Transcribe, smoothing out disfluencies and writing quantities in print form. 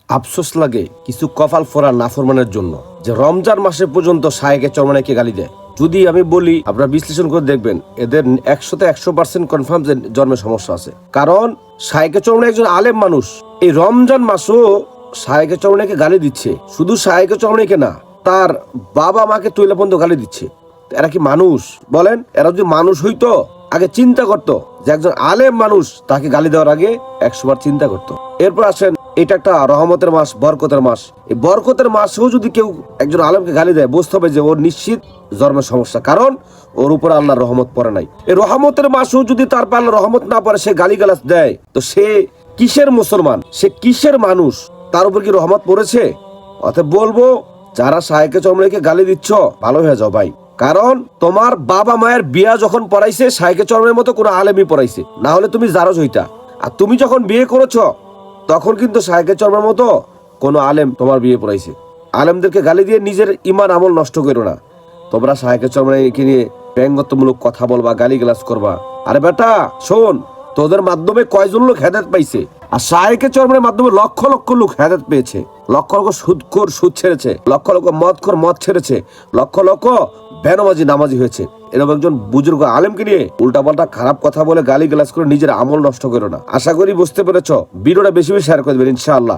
আফসোস লাগে কিছু কপাল ফোরা নাফরমানের জন্য যে রমজান মাসে পর্যন্ত শায়েকে চরমানাইকে গালি দেয়। যদি আমি বলি আপনারা বিশ্লেষণ করে দেখবেন এদের 100% কনফার্ম যে জন্মের সমস্যা আছে। কারণ শায়েকে চরমানাই একজন আলেম মানুষ, এই রমজান মাসও শায়েকে চরমানাইকে গালি দিচ্ছে। শুধু শায়েকে চরমানাইকে না, তার বাবা মাকে তৈলা পর্যন্ত গালি দিচ্ছে। এরা কি মানুষ বলেন? এরা যদি মানুষ হইতো আগে চিন্তা করতো যে একজন আলেম মানুষ, তাকে গালি দেওয়ার আগে 100 বার চিন্তা করতো। এরপর আসেন, এটা একটা রহমতের মাস, বরকতের মাস। এই বরকতের মাসেও যদি কেউ একজন আলেমকে গালি দেয়, বুঝতে হবে যে ওর নিশ্চিত জন্মের সমস্যা, কারণ ওর উপর আল্লাহর রহমত পড়ে নাই। এই রহমতের মাসেও যদি তার আল্লাহর রহমত না পড়ে, সে গালিগালাজ দেয়, তো সে কিসের মুসলমান, সে কিসের মানুষ? তার উপর কি রহমত পড়েছে? অতএব বলবো, যারা শায়েকে চরমানাইকে গালি দিচ্ছ, ভালো হয়ে যাও ভাই। কারণ তোমার বাবা মায়ের বিয়া যখন পড়াইছে, শায়েকে চরমানাইয়ের মতো কোনো আলেমই পড়াইছে, না হলে তুমি জারজ হইতা। আর তুমি যখন বিয়ে করেছো, তখন কিন্তু শায়েকে চরমানাইয়ের মতো কোনো আলেম তোমার বিয়ে পড়াইছে। আলেমদেরকে গালি দিয়ে নিজের ইমান আমল নষ্ট করো না। তোমরা শায়েকে চরমানাইকে নিয়ে ব্যঙ্গত্বমূলক কথা বলবা, গালিগালাজ করবা। আরে বেটা শোন, তোদের মাধ্যমে কয়জন লোক হেদায়েত পাইছে, আর শায়েকে চরমানাইয়ের মাধ্যমে লক্ষ লক্ষ লোক হেদায়েত পেয়েছে। লক্ষ লক্ষ সুদখোর সুদ ছেড়েছে, লক্ষ লক্ষ মদখোর মদ ছেড়েছে, লক্ষ লক্ষ বেনামাজি নামাজি হয়েছে। এরকম একজন বুজুর্গ আলেমকে নিয়ে উল্টাপাল্টা খারাপ কথা বলে গালিগালাজ করে নিজের আমল নষ্ট করো না। আশা করি বুঝতে পেরেছ। ভিডিওটা বেশি বেশি শেয়ার করে দেবেন ইনশাআল্লাহ।